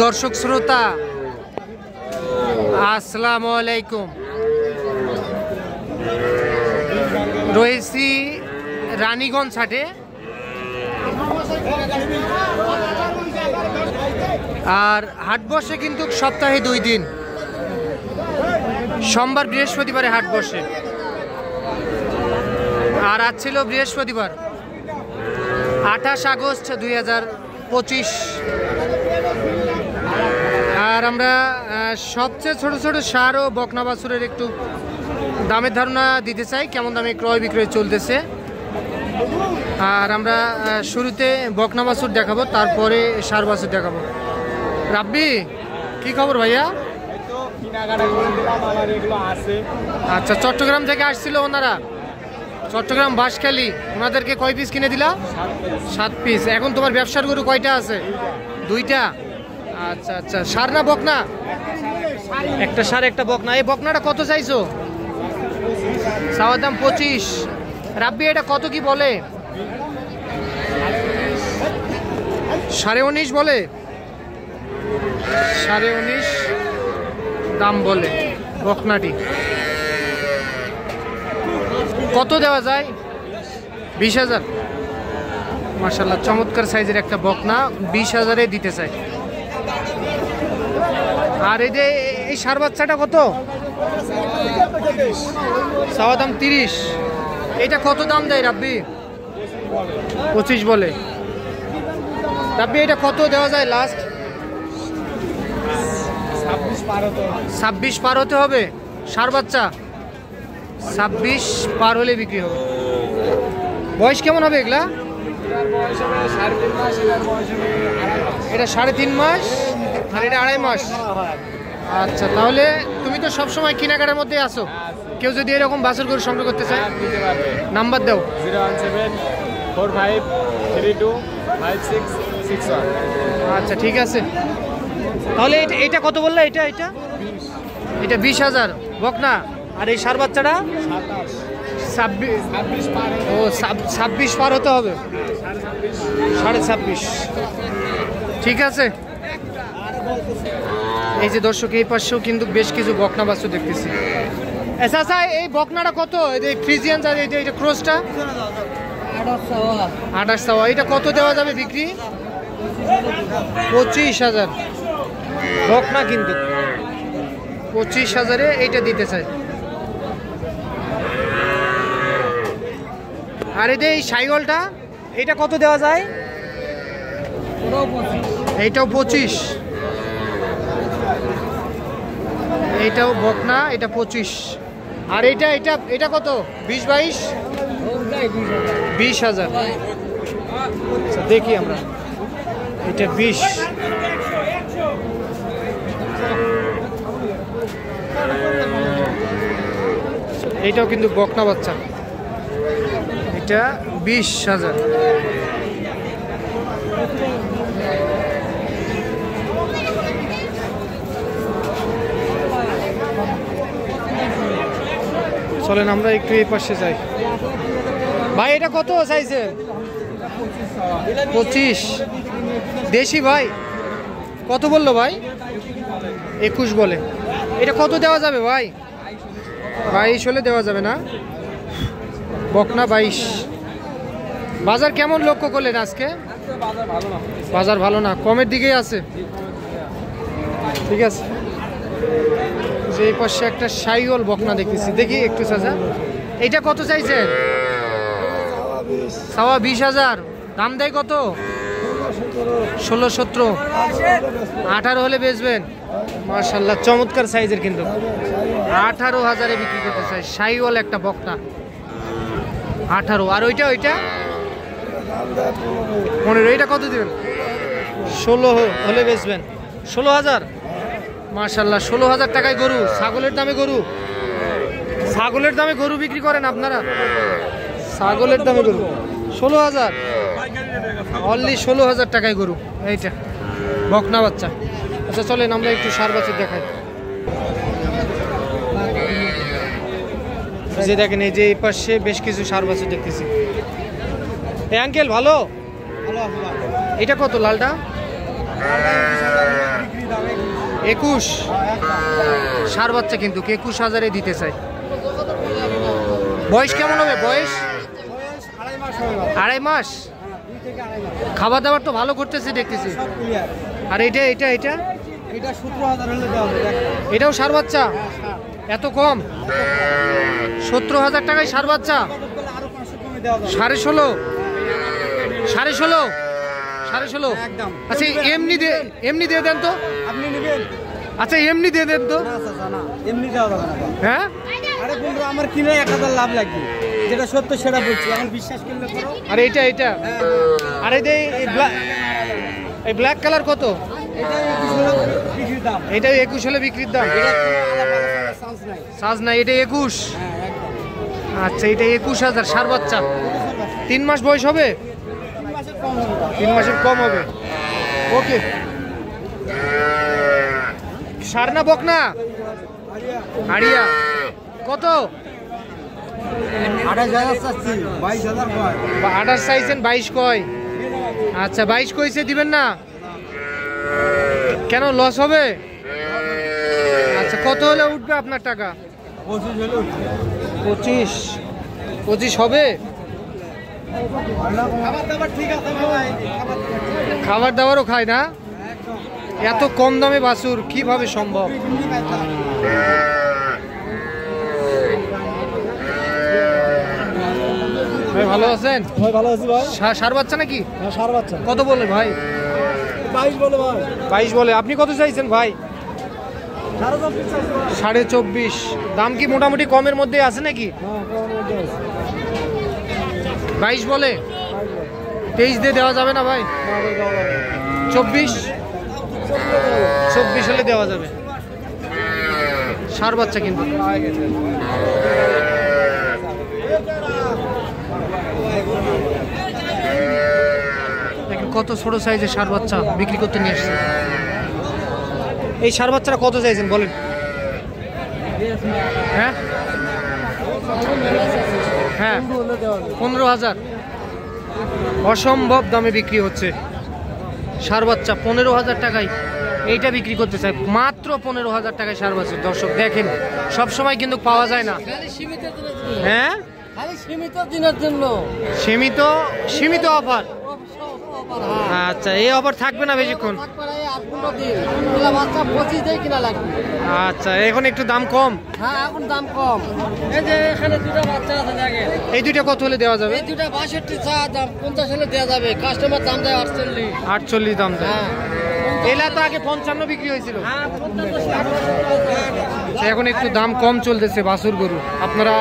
দর্শক শ্রোতা আসসালামু আলাইকুম। রয়েছি রানীগঞ্জ হাটে। আর হাট বসে কিন্তু সপ্তাহে 2 দিন, সোমবার বৃহস্পতিবারে হাট বসে। আর আজ ছিল বৃহস্পতিবার 28 আগস্ট 2025। আর আমরা সবচেয়ে ছোট ছোট সার ও বকনা বাছুরের একটু দামের ধারণা দিতে চাই, কেমন দামে ক্রয় বিক্রয় চলতেছে। আর আমরা শুরুতে বকনা বাছুর দেখাবো, তারপরে সার বাছুর দেখাবো। রাব্বি, কি খবর ভাইয়া? আচ্ছা, চট্টগ্রাম থেকে আসছিল ওনারা, চট্টগ্রাম বাঁশখালী। ওনাদেরকে কয় পিস কিনে দিলা? 7 পিস। এখন তোমার ব্যবসার গরু কয়টা আছে? 2টা। আচ্ছা আচ্ছা, সার না বকনা? একটা সার একটা বকনা। এই বকনাটা কত চাইছো? চাওয়ার দাম 25। রাব্বি, এটা কত কি বলে? 19.5 বলে। 19.5 দাম বলে বকনাটি। কত দেওয়া যায়? 20,000। মাশাআল্লাহ, চমৎকার সাইজের একটা বকনা, 20,000-এ দিতে চাই। আর এই যে এই সার বাচ্চাটা কত? চাওয়া দাম 30। এটা কত দাম দেয় রাব্বি? 25 বলে। রাব্বি, এটা কত দেওয়া যায় লাস্ট? 26 পার হতে হবে। সার বাচ্চা 26 পার হলে বিক্রি হবে। বয়স কেমন হবে এগুলা? এটা 3.5 মাস আর এটা 2.5 মাস। আচ্ছা, তাহলে তুমি তো সবসময় কেনাকাটার মধ্যে আসো। কেউ যদি এরকম বাছুর গরু সংগ্রহ করতে চায়, নাম্বার দাও। 01745325661। আচ্ছা, ঠিক আছে। তাহলে এটা কত বললে? এটা 20,000 বকনা। আর এই সার বাচ্চাটা 26 পার হতে হবে। 26.5। ঠিক আছে। এই যে দর্শক, এই পাশেও কিন্তু বেশ কিছু বকনা বাছুর দেখতেছি। আচ্ছা, এই বকনাটা কত? এই ফ্রিজিয়ান আর এটা ক্রসটা 28 এটা কত দেওয়া যাবে বিক্রি? 25,000 বকনা, কিন্তু 25,000-এ এইটা দিতে চাই। আর এই সাইওয়ালটা, এটা কত দেওয়া যায়? এইটাও 25। এইটাও বকনা, এটা 25। আর এটা কত? 20-22? 20,000। আচ্ছা, দেখি আমরা। এটা 20। এইটাও কিন্তু বকনা বাচ্চা। এটা 20,000। চলেন আমরা একটু এই পাশে যাই। ভাই, এটা কত চাইছে? 25 দেশি। ভাই, কত বললো ভাই? 21 বলে। এটা কত দেওয়া যাবে ভাই? 22 হলে দেওয়া যাবে না? বকনা 22। বাজার কেমন লক্ষ্য করলেন আজকে? বাজার ভালো না, কমের দিকেই আছে। ঠিক আছে। যে এই পাশে একটা সাইওয়াল বকনা দেখতেছি, দেখি একটু চাচা। এইটা কত চাইছেন? 20,000। দাম দেয় কত? 16-17। 18 হলে বেচবেন। মাশাআল্লাহ, চমৎকার সাইজের, কিন্তু 18,000-এ বিক্রি করতে চাই। সাইওয়াল একটা বকনা 18। আর ওইটা 15। এইটা কত দিবেন? 16 হলে বেচবেন। 16,000। মাশাআল্লাহ, 16,000 টাকায় গরু। ছাগলের দামে গরু, ছাগলের দামে গরু বিক্রি করেন আপনারা? ছাগলের দামে গরু 16,000, অনলি 16,000 টাকায় গরু। এইটা বকনা বাচ্চা। আচ্ছা, চলেন আমরা একটু সার বাছুর দেখাই। যে দেখেন, এই যে এই পাশে বেশ কিছু সার বাছুর দেখতেছি। এই আঙ্কেল, ভালো? এটা কত লালটা? 21 সার বাচ্চা কিন্তু 21,000-এ দিতে চাই। বয়স কেমন হবে? বয়স 2.5 মাস। খাবার দাবার তো ভালো করতেছে দেখতেছি। আর এটা এটা এটা এটা 17,000 হলে দেওয়া হবে। এটাও সার বাচ্চা? এত কম? 17,000 টাকায় সার বাচ্চা? আরো 500 কমে দেওয়া যাবে। 16.5 16.5 একদম। আচ্ছা এমনি দিয়ে দেন তো। আপনি নেবেন? আচ্ছা এমনি দিয়ে দেন তো। না চাচা না, এমনি দেওয়া যাবে না। হ্যাঁ আরে বন্ধু আমার কিনে 1000 লাভ লাগবে, যেটা সত্য সেটা বলছি, এখন বিশ্বাস করলে করো। আর এটা এটা আর এই ব্ল্যাক কালার কত? এটা 21 হলে বিক্রির দাম। এটা 21 হলে বিক্রির দাম? এটা কোনো আলাদা চান্স নাই। সাজ না, এটা 21। হ্যাঁ একদম। আচ্ছা এটা 21,000 সার বাচ্চা। 3 মাস বয়স হবে? 3 মাসের কম হবে না। 3 মাসের কম হবে। ওকে। সার না বক না? হাড়িয়া কত? 28,000 চাচ্ছি, 22,000 কয়। 28 চাইছেন, 22 কয়? আচ্ছা 22 কইছে, দিবেন না কেন? লস হবে? আচ্ছা কত হলে উঠবে আপনার টাকা? 25 হলে উঠবে। 25 হবে? খাবার দাবার ঠিক আছে ভাই, খাবার দাবারও খায় না? এত কম দামে বাছুর কিভাবে সম্ভব? ভাই ভালো আছেন? ভাই ভালো আছি ভাই। সার বাচ্চা নাকি? হ্যাঁ সার বাচ্চা। কত বলে ভাই? 22 বলে ভাই। 22 বলে। আপনি কত চাইছেন ভাই? 24.5। দাম কি মোটামুটি কমের মধ্যে আছে নাকি? 22 বলে। 23 দিয়ে দেওয়া যাবে না ভাই? 24 হলে দেওয়া যাবে। সার বাচ্চা কিন্তু। দেখেন কত ছোট সাইজের সার বাচ্চা বিক্রি করতে নিয়ে এসছে। এই সার বাচ্চারা কত চাইছেন বলেন? হ্যাঁ হ্যাঁ 15,000। অসম্ভব দামে বিক্রি হচ্ছে সার বাচ্চা। 15,000 টাকায় এইটা বিক্রি করতে চাই, মাত্র 15,000 টাকায় সার বাচ্চা। দর্শক দেখেন, সব সময় কিন্তু পাওয়া যায় না। হ্যাঁ সীমিত অফার। আচ্ছা এই অফার থাকবে না বেশিক্ষণ? আচ্ছা এখন একটু দাম কম। হ্যাঁ এখন দাম কম। এই যে এখানে দুটো বাচ্চা আছে দেখেন। এই দুইটা কত হলে দেওয়া যাবে? এই দুটো 62 চা দাম, 50 হলে দেওয়া যাবে। কাস্টমার দাম দেয় 48। 48 দাম দেয়। হ্যাঁ এলা তো আগে 55 বিক্রি হয়েছিল। হ্যাঁ 50 আচ্ছা, এখন একটু দাম কম চলতেছে বাছুর গরু। আপনারা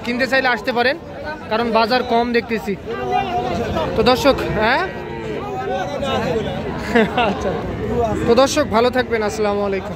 কিনতে চাইলে আসতে পারেন, কারণ বাজার কম দেখতেছি। তো দর্শক হ্যাঁ আচ্ছা তো দর্শক ভালো থাকবেন। আসসালামু আলাইকুম।